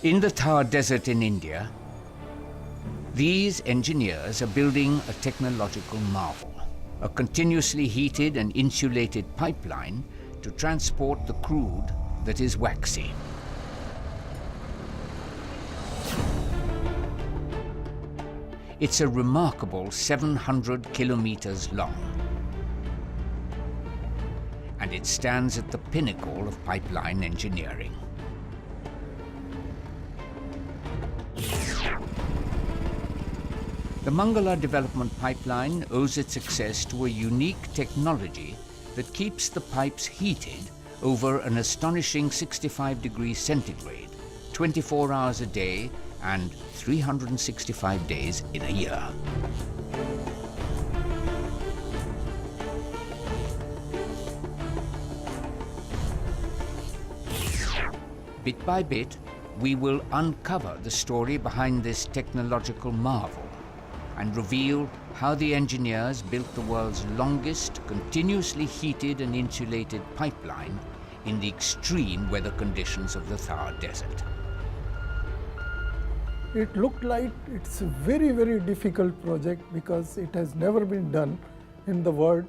In the Thar Desert in India, these engineers are building a technological marvel, a continuously heated and insulated pipeline to transport the crude that is waxy. It's a remarkable 700 kilometers long, and it stands at the pinnacle of pipeline engineering. The Mangala Development Pipeline owes its success to a unique technology that keeps the pipes heated over an astonishing 65 degrees centigrade, 24 hours a day and 365 days in a year. Bit by bit, we will uncover the story behind this technological marvel and reveal how the engineers built the world's longest, continuously heated and insulated pipeline in the extreme weather conditions of the Thar Desert. It looked like it's a very, very difficult project because it has never been done in the world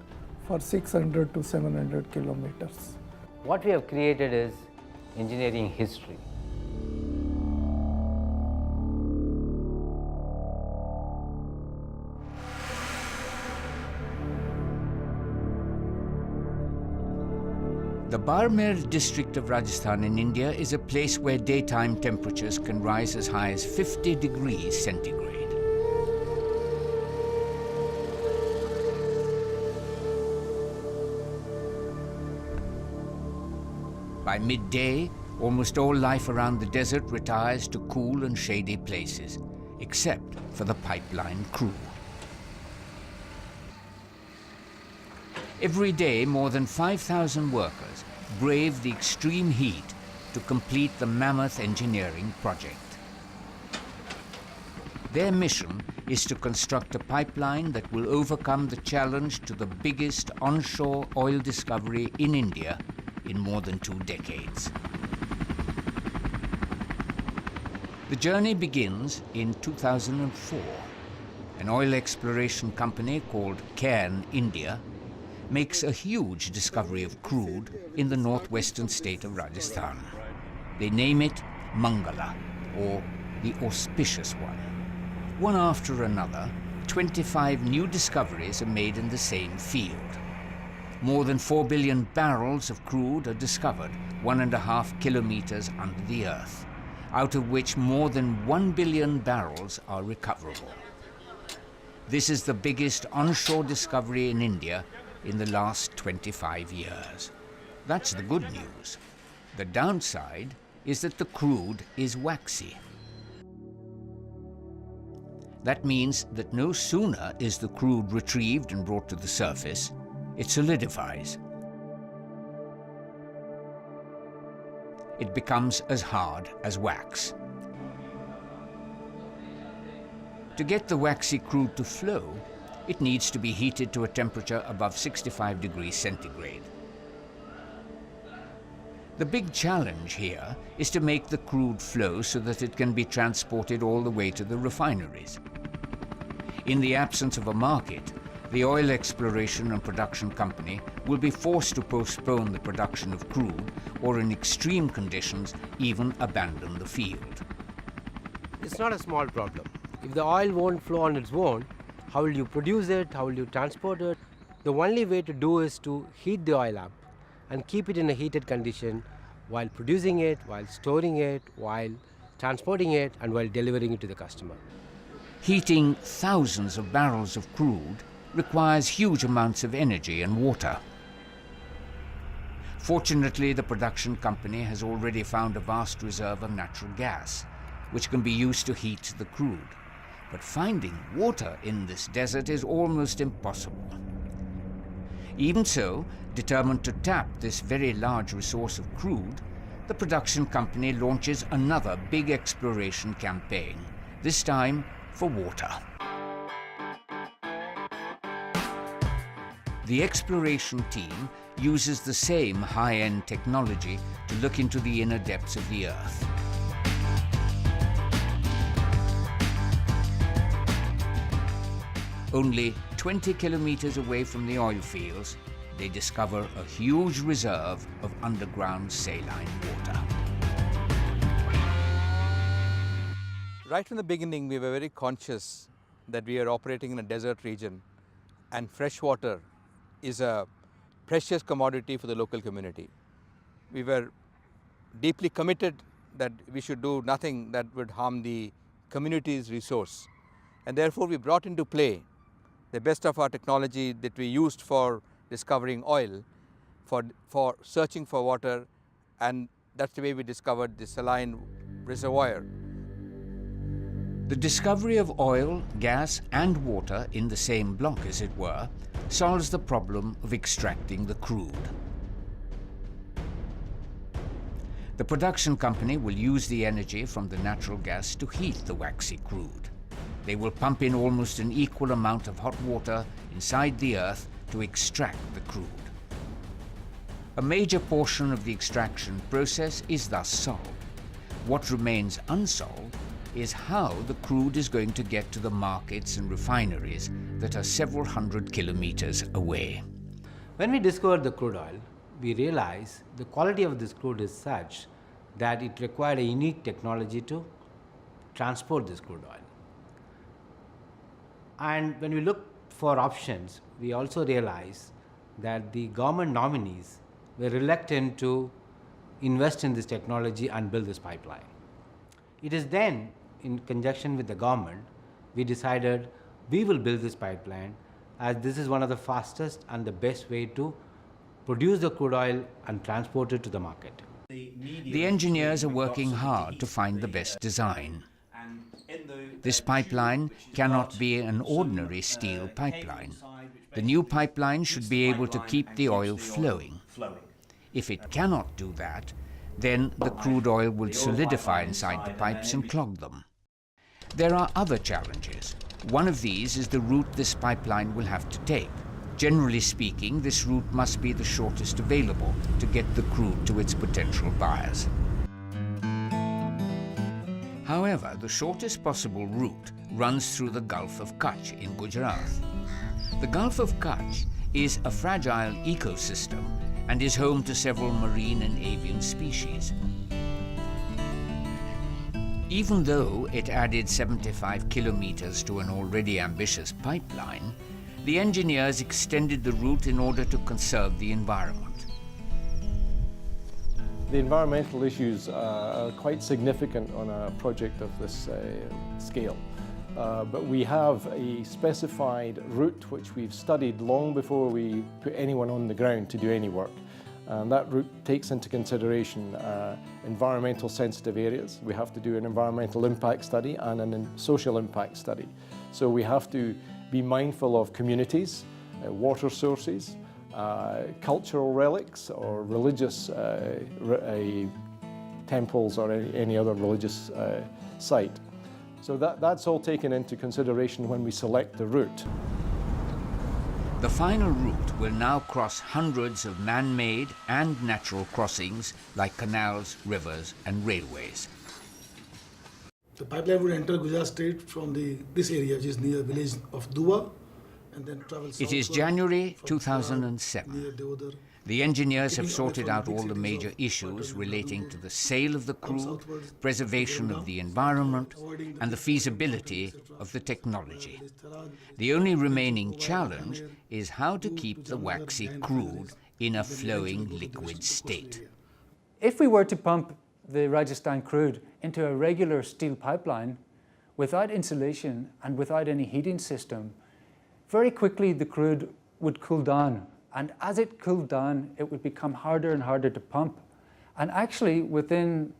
for 600 to 700 kilometers. What we have created is engineering history. The Barmer district of Rajasthan in India is a place where daytime temperatures can rise as high as 50 degrees centigrade. By midday, almost all life around the desert retires to cool and shady places, except for the pipeline crew. Every day, more than 5,000 workers brave the extreme heat to complete the mammoth engineering project. Their mission is to construct a pipeline that will overcome the challenge to the biggest onshore oil discovery in India in more than 2 decades. The journey begins in 2004. An oil exploration company called Cairn India makes a huge discovery of crude in the northwestern state of Rajasthan. They name it Mangala, or the auspicious one. One after another, 25 new discoveries are made in the same field. More than 4 billion barrels of crude are discovered 1.5 kilometers under the earth, out of which more than 1 billion barrels are recoverable. This is the biggest onshore discovery in India in the last 25 years. That's the good news. The downside is that the crude is waxy. That means that no sooner is the crude retrieved and brought to the surface, it solidifies. It becomes as hard as wax. To get the waxy crude to flow, it needs to be heated to a temperature above 65 degrees centigrade. The big challenge here is to make the crude flow so that it can be transported all the way to the refineries. In the absence of a market, the oil exploration and production company will be forced to postpone the production of crude or in extreme conditions even abandon the field. It's not a small problem. If the oil won't flow on its own, how will you produce it? How will you transport it? The only way to do is to heat the oil up and keep it in a heated condition while producing it, while storing it, while transporting it, and while delivering it to the customer. Heating thousands of barrels of crude requires huge amounts of energy and water. Fortunately, the production company has already found a vast reserve of natural gas, which can be used to heat the crude. But finding water in this desert is almost impossible. Even so, determined to tap this very large resource of crude, the production company launches another big exploration campaign, this time for water. The exploration team uses the same high-end technology to look into the inner depths of the Earth. Only 20 kilometers away from the oil fields, they discover a huge reserve of underground saline water. Right from the beginning, we were very conscious that we are operating in a desert region and fresh water is a precious commodity for the local community. We were deeply committed that we should do nothing that would harm the community's resource, and therefore we brought into play the best of our technology that we used for discovering oil, for searching for water, and that's the way we discovered the saline reservoir. The discovery of oil, gas and water in the same block, as it were, solves the problem of extracting the crude. The production company will use the energy from the natural gas to heat the waxy crude. They will pump in almost an equal amount of hot water inside the earth to extract the crude. A major portion of the extraction process is thus solved. What remains unsolved is how the crude is going to get to the markets and refineries that are several hundred kilometers away. When we discovered the crude oil, we realized the quality of this crude is such that it required a unique technology to transport this crude oil. And when we looked for options, we also realized that the government nominees were reluctant to invest in this technology and build this pipeline. It is then, in conjunction with the government, we decided we will build this pipeline, as this is one of the fastest and the best way to produce the crude oil and transport it to the market. The engineers are working hard to find the best design. This pipeline cannot be an ordinary steel pipeline. The new pipeline should be able to keep the oil flowing. If it cannot do that, then the crude oil will solidify inside the pipes and clog them. There are other challenges. One of these is the route this pipeline will have to take. Generally speaking, this route must be the shortest available to get the crude to its potential buyers. However, the shortest possible route runs through the Gulf of Kutch in Gujarat. The Gulf of Kutch is a fragile ecosystem and is home to several marine and avian species. Even though it added 75 kilometers to an already ambitious pipeline, the engineers extended the route in order to conserve the environment. The environmental issues are quite significant on a project of this scale. But we have a specified route which we've studied long before we put anyone on the ground to do any work. And that route takes into consideration environmental sensitive areas. We have to do an environmental impact study and a social impact study. So we have to be mindful of communities, water sources, cultural relics or religious temples or any other religious site. So that's all taken into consideration when we select the route. The final route will now cross hundreds of man-made and natural crossings like canals, rivers and railways. The pipeline would enter Gujarat state from this area, which is near the village of Dua, and then travel southward. It is January 2007. The engineers have sorted out all the major issues relating to the sale of the crude, preservation of the environment, and the feasibility of the technology. The only remaining challenge is how to keep the waxy crude in a flowing liquid state. If we were to pump the Rajasthan crude into a regular steel pipeline without insulation and without any heating system, very quickly the crude would cool down. And as it cooled down, it would become harder and harder to pump. And actually, within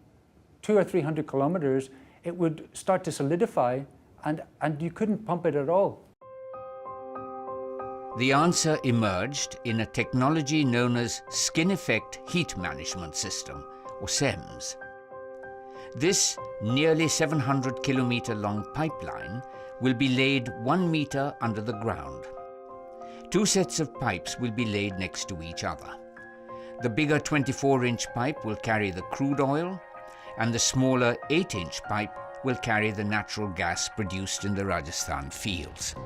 200 or 300 kilometers, it would start to solidify, and you couldn't pump it at all. The answer emerged in a technology known as Skin Effect Heat Management System, or SEMS. This nearly 700-kilometer long pipeline will be laid 1 meter under the ground. 2 sets of pipes will be laid next to each other. The bigger 24-inch pipe will carry the crude oil, and the smaller 8-inch pipe will carry the natural gas produced in the Rajasthan fields.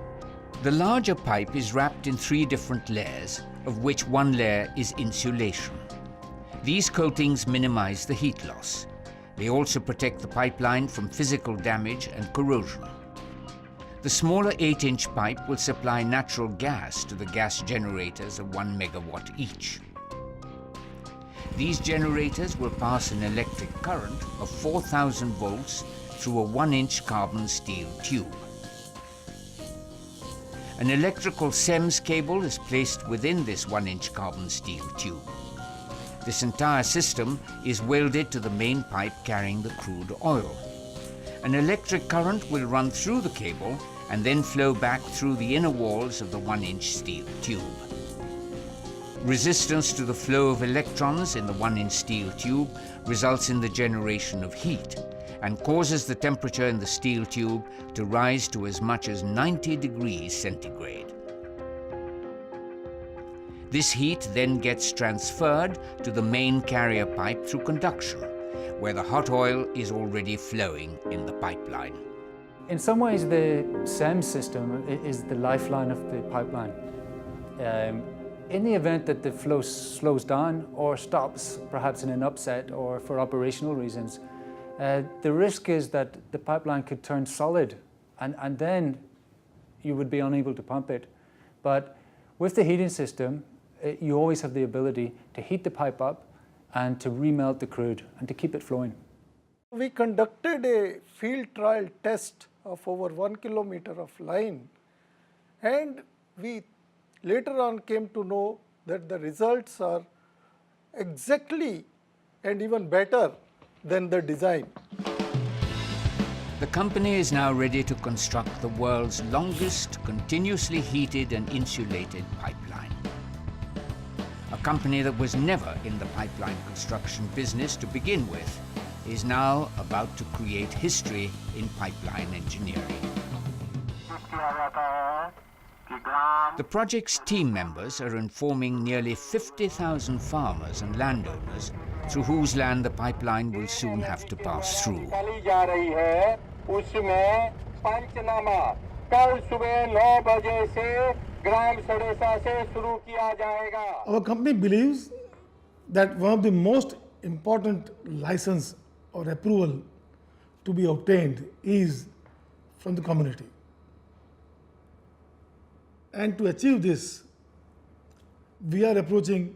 The larger pipe is wrapped in 3 different layers, of which one layer is insulation. These coatings minimize the heat loss. They also protect the pipeline from physical damage and corrosion. The smaller 8-inch pipe will supply natural gas to the gas generators of 1 megawatt each. These generators will pass an electric current of 4,000 volts through a 1-inch carbon steel tube. An electrical SEMS cable is placed within this 1-inch carbon steel tube. This entire system is welded to the main pipe carrying the crude oil. An electric current will run through the cable and then flow back through the inner walls of the 1-inch steel tube. Resistance to the flow of electrons in the 1-inch steel tube results in the generation of heat and causes the temperature in the steel tube to rise to as much as 90 degrees centigrade. This heat then gets transferred to the main carrier pipe through conduction, where the hot oil is already flowing in the pipeline. In some ways, the SEMS system is the lifeline of the pipeline. In the event that the flow slows down or stops, perhaps in an upset or for operational reasons, the risk is that the pipeline could turn solid and then you would be unable to pump it. But with the heating system, you always have the ability to heat the pipe up and to remelt the crude and to keep it flowing. We conducted a field trial test of over 1 kilometer of line, and we later on came to know that the results are exactly and even better than the design. The company is now ready to construct the world's longest continuously heated and insulated pipeline. A company that was never in the pipeline construction business to begin with is now about to create history in pipeline engineering. The project's team members are informing nearly 50,000 farmers and landowners through whose land the pipeline will soon have to pass through. Our company believes that one of the most important license or approval to be obtained is from the community. And to achieve this, we are approaching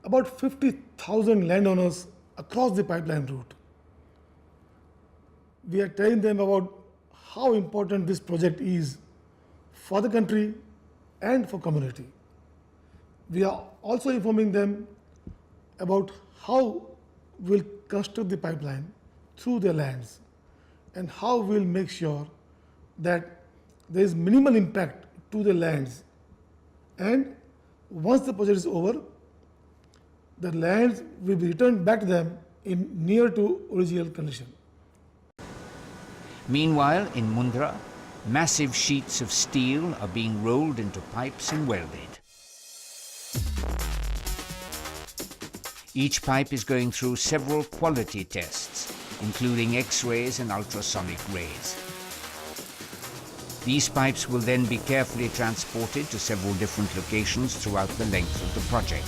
about 50,000 landowners across the pipeline route. We are telling them about how important this project is for the country and for community. We are also informing them about how we'll construct the pipeline through their lands and how we'll make sure that there is minimal impact to the lands, and once the project is over, the lands will be returned back to them in near to original condition. Meanwhile, in Mundra, massive sheets of steel are being rolled into pipes and welded. Each pipe is going through several quality tests, including X-rays and ultrasonic rays. These pipes will then be carefully transported to several different locations throughout the length of the project.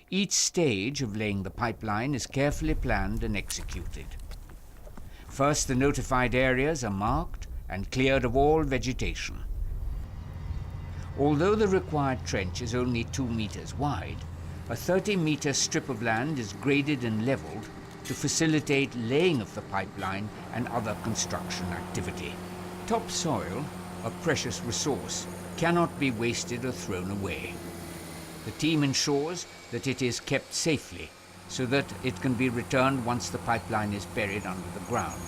Each stage of laying the pipeline is carefully planned and executed. First, the notified areas are marked and cleared of all vegetation. Although the required trench is only 2 meters wide, a 30-meter strip of land is graded and leveled to facilitate laying of the pipeline and other construction activity. Topsoil, a precious resource, cannot be wasted or thrown away. The team ensures that it is kept safely so that it can be returned once the pipeline is buried under the ground.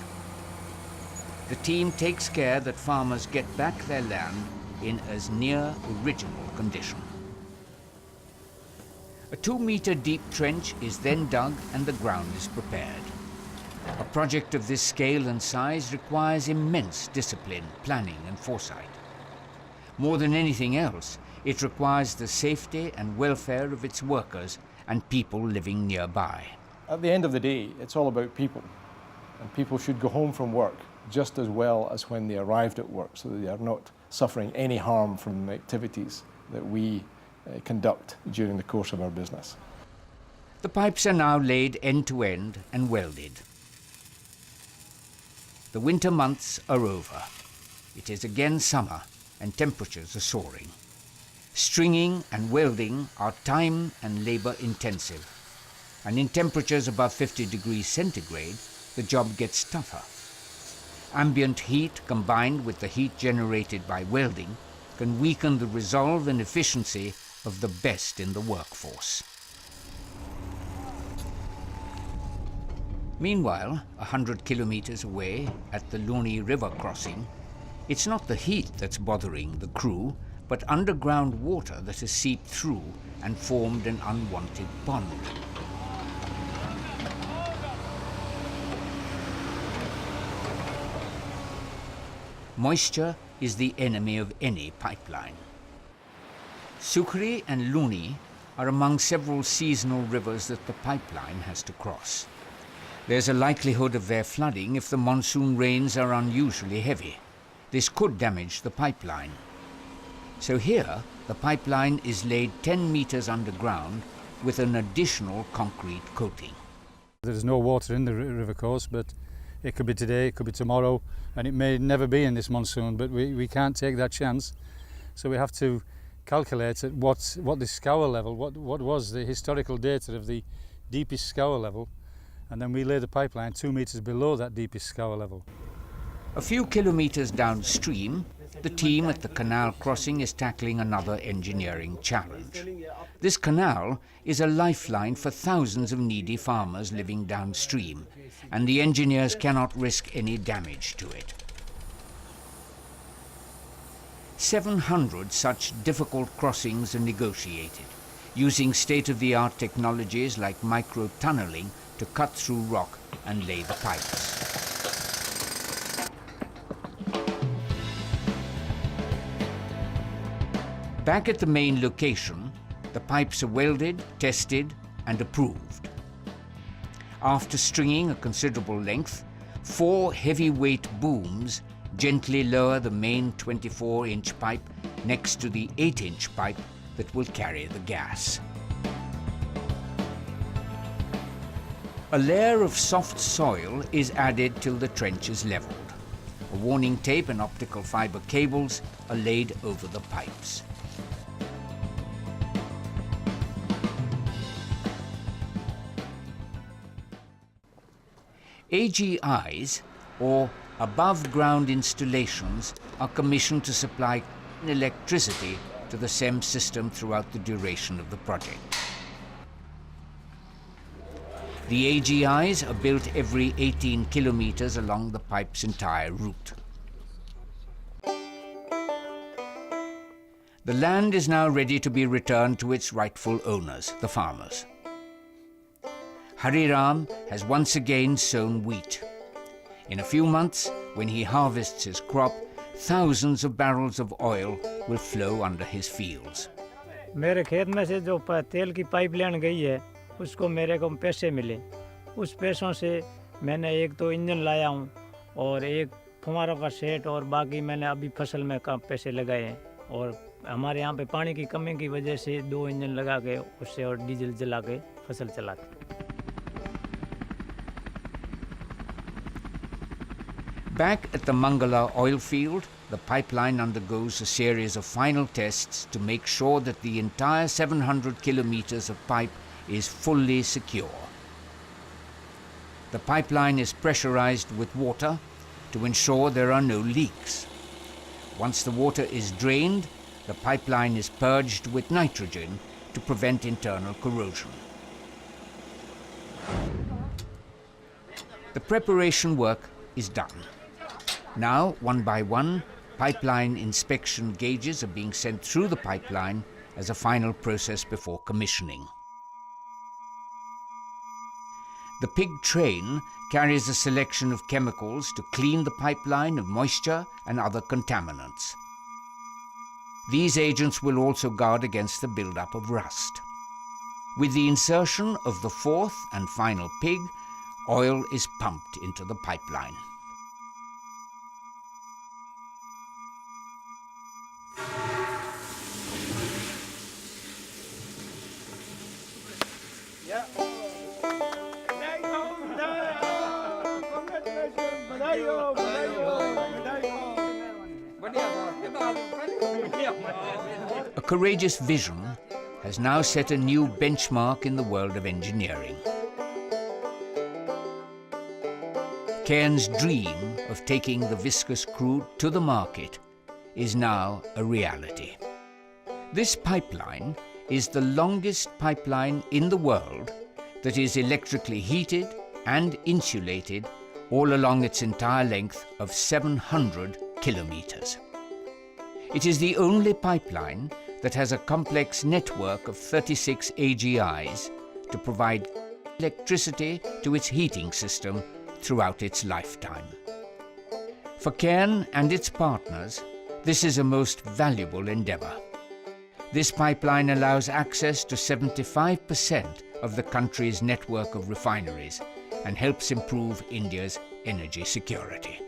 The team takes care that farmers get back their land in as near original condition. A 2-meter deep trench is then dug and the ground is prepared. A project of this scale and size requires immense discipline, planning and foresight. More than anything else, it requires the safety and welfare of its workers and people living nearby. At the end of the day, it's all about people. And people should go home from work just as well as when they arrived at work, so that they are not suffering any harm from the activities that we conduct during the course of our business. The pipes are now laid end to end and welded. The winter months are over. It is again summer and temperatures are soaring. Stringing and welding are time and labor intensive, and in temperatures above 50 degrees centigrade, the job gets tougher. Ambient heat combined with the heat generated by welding can weaken the resolve and efficiency of the best in the workforce. Meanwhile, 100 kilometers away at the Luni River crossing, it's not the heat that's bothering the crew, but underground water that has seeped through and formed an unwanted pond. Moisture is the enemy of any pipeline. Sukhri and Luni are among several seasonal rivers that the pipeline has to cross. There's a likelihood of their flooding if the monsoon rains are unusually heavy. This could damage the pipeline. So here, the pipeline is laid 10 meters underground with an additional concrete coating. There's no water in the river course, but it could be today, it could be tomorrow, and it may never be in this monsoon, but we can't take that chance. So we have to calculate at what the scour level, what was the historical data of the deepest scour level, and then we lay the pipeline 2 meters below that deepest scour level. A few kilometers downstream, the team at the Canal Crossing is tackling another engineering challenge. This canal is a lifeline for thousands of needy farmers living downstream, and the engineers cannot risk any damage to it. 700 such difficult crossings are negotiated, using state-of-the-art technologies like micro-tunneling to cut through rock and lay the pipes. Back at the main location, the pipes are welded, tested, and approved. After stringing a considerable length, 4 heavyweight booms gently lower the main 24-inch pipe next to the 8-inch pipe that will carry the gas. A layer of soft soil is added till the trench is leveled. A warning tape and optical fiber cables are laid over the pipes. AGIs, or above-ground installations, are commissioned to supply electricity to the SEM system throughout the duration of the project. The AGIs are built every 18 kilometers along the pipe's entire route. The land is now ready to be returned to its rightful owners, the farmers. Hariram has once again sown wheat. In a few months, when he harvests his crop, thousands of barrels of oil will flow under his fields. मेरे खेत में से जो तेल की pipeline गई है, उसको मेरे को पैसे मिले. उस पैसों से मैंने एक तो इंजन लाया हूँ और एक फुहारों का सेट, और बाकी मैंने अभी फसल में कम पैसे लगाए हैं. और हमारे यहाँ पे पानी की कमी की वजह से 2 इंजन लगा के उससे और डीजल जला के फसल चलाते. Back at the Mangala oil field, the pipeline undergoes a series of final tests to make sure that the entire 700 kilometers of pipe is fully secure. The pipeline is pressurized with water to ensure there are no leaks. Once the water is drained, the pipeline is purged with nitrogen to prevent internal corrosion. The preparation work is done. Now, one by one, pipeline inspection gauges are being sent through the pipeline as a final process before commissioning. The pig train carries a selection of chemicals to clean the pipeline of moisture and other contaminants. These agents will also guard against the buildup of rust. With the insertion of the fourth and final pig, oil is pumped into the pipeline. A courageous vision has now set a new benchmark in the world of engineering. Cairn's dream of taking the viscous crude to the market is now a reality. This pipeline is the longest pipeline in the world that is electrically heated and insulated all along its entire length of 700 kilometers. It is the only pipeline that has a complex network of 36 AGIs to provide electricity to its heating system throughout its lifetime. For Cairn and its partners, this is a most valuable endeavour. This pipeline allows access to 75% of the country's network of refineries and helps improve India's energy security.